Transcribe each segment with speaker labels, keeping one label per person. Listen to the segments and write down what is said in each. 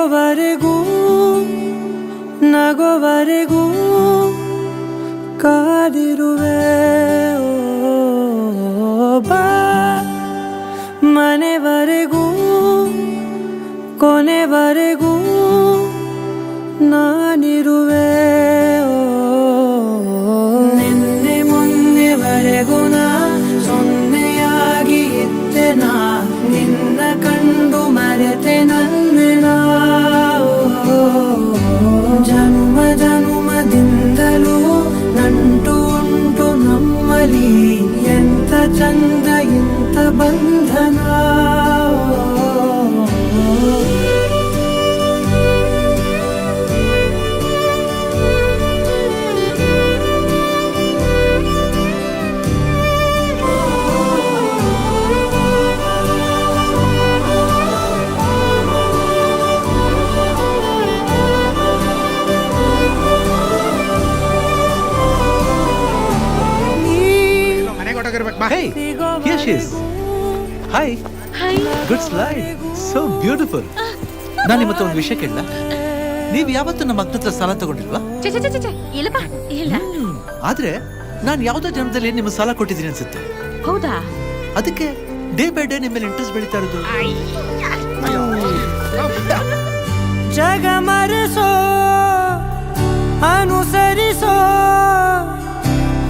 Speaker 1: ನಗೋವರೆಗೂ ನಗೋವರೆಗೂ ಕಾದಿರುವೆ ಬಾ ಮನೆವರೆಗೂ ಕೊನೆವರೆಗೂ ನಾನಿರುವೆ ನಿನ್ನೆ ಮೊನ್ನೆವರೆಗೂ ನಾ ಸೊನ್ನೆಯಾಗಿ ಇದ್ದೆ ನಾ ನಿನ್ನ ಕಂಡು ಮರೆತೆ ನನ್ನ ಜನುಮ ಜನುಮದಿಂದಲೂ ನಂಟು ಉಂಟು ನಮ್ಮಲಿ ಎಂತ ಚಂದ ಇಂಥ ಬಂಧನ
Speaker 2: Hey, here she is. Hi.
Speaker 3: Hi.
Speaker 2: Good slide. So beautiful. ನಾನು ನಿಮ್ಮತ್ತ ಒಂದು ವಿಷಯ ಕೇಳಲ್ಲ. ನೀವು ಯಾವತ್ತೂ ನಮ್ಮ ಅಕ್ಕನ ಹತ್ರ ಸಾಲ ತಗೊಂಡಿಲ್ವಾ?
Speaker 3: ಇಲ್ಲಪ್ಪ ಇಲ್ಲ.
Speaker 2: ಆದ್ರೆ ನಾನು ಯಾವುದೋ ಜನ್ಮದಲ್ಲಿ ನಿಮ್ಮ ಸಾಲ ಕೊಟ್ಟಿದ್ದೀನಿ ಅನ್ಸುತ್ತೆ.
Speaker 3: ಹೌದಾ?
Speaker 2: ಅದಕ್ಕೆ ಡೇ ಬೈ ಡೇ ನಿಮ್ಮ ಮೇಲೆ ಇಂಟ್ರೆಸ್ಟ್ ಬೆಳೀತಾ ಇರೋದು.
Speaker 1: ಜಗ ಮರೆಸೋ ಅನುಸರಿಸೋ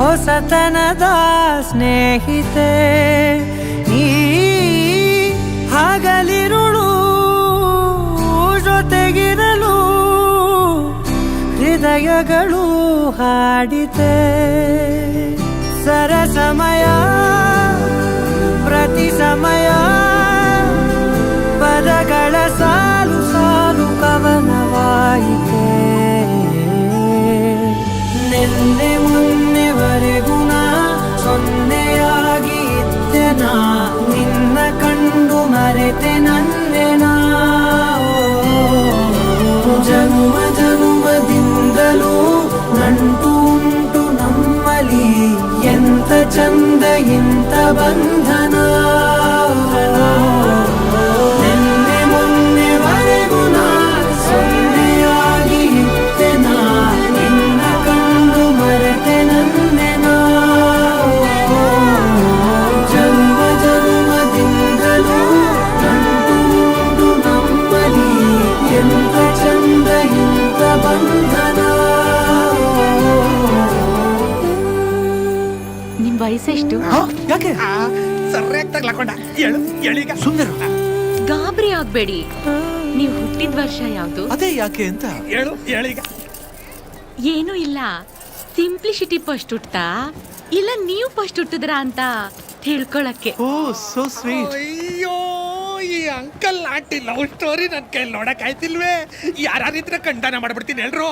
Speaker 1: ಹೊಸತನದ ಸ್ನೇಹಿತೆ ನೀ ಹಗಲಿರುಳು ಜೊತೆಗಿರಲು ಹೃದಯಗಳು ಹಾಡಿತೆ ಸರಸಮಯ ಪ್ರತಿ ಸಮಯ ಪದಗಳ ಸಾಲು ಸಾಲು ಕವನವಾಯಿತೆ ನಿನ್ನೆ ಮೊನ್ನೆವರೆಗೂ ನಾ ಸೊನ್ನೆಯಾಗಿ ಇದ್ದೆ ನಾ ನಿನ್ನ ಕಂಡು ಮರೆತೆ ನನ್ನೆನಾ ಜನುಮ ಜನುಮದಿಂದಲೂ ನಂಟು ಉಂಟು ನಮ್ಮಲಿ ಎಂತ ಚಂದ ಇಂಥ ಬಂಧನ ನಿನ್ನೆ ಮೊನ್ನೆವರೆಗೂ ನಾ ಸೊನ್ನೆಯಾಗಿ ಇದ್ದೆ ನಾ ನಿನ್ನ ಕಂಡು ಮರೆತೆ ನನ್ನೆನಾ ಜನ್ಮ ಜನ್ಮದಿಂದಲೂ ನಂಟು ಉಂಟು ನಮ್ಮಲಿ ಎಂತ ಚಂದ ಇಂಥ ಬಂಧನ
Speaker 3: ನಿಮ್ ವಯಸ್ಸೆಷ್ಟು?
Speaker 2: ಯಾಕೆ
Speaker 4: ಸರಿಯಾಗಿ ತಗ್ಲಾಕೊಂಡ ಎಳೀಗ
Speaker 2: ಸುಂದರ
Speaker 3: ಗಾಬರಿ ಆಗ್ಬೇಡಿ. ನೀವ್ ಹುಟ್ಟಿದ ವರ್ಷ ಯಾವ್ದು?
Speaker 2: ಅದೇ ಯಾಕೆ ಅಂತ
Speaker 4: ಎಳೀಗ
Speaker 3: ಏನೂ ಇಲ್ಲ. ಸಿಂಪ್ಲಿಸಿಟಿ ಫಸ್ಟ್ ಹುಟ್ತಾ ಇಲ್ಲ ನೀವು ಫಸ್ಟ್ ಹುಟ್ಟಿದ್ರ ಅಂತ ತಿಳ್ಕೊಳಕ್ಕೆ.
Speaker 2: Oh so sweet.
Speaker 4: ಅಯ್ಯೋ ಈ ಅಂಕಲ್ ಆಂಟಿ ಲವ್ ಸ್ಟೋರಿ ನನ್ ಕೈಲಿ ನೋಡಕ್ ಆಯ್ತಿಲ್ವೇ. ಯಾರಿದ್ರೆ ಖಂಡನ ಮಾಡ್ಬಿಡ್ತೀನಿ ಎಲ್ರು.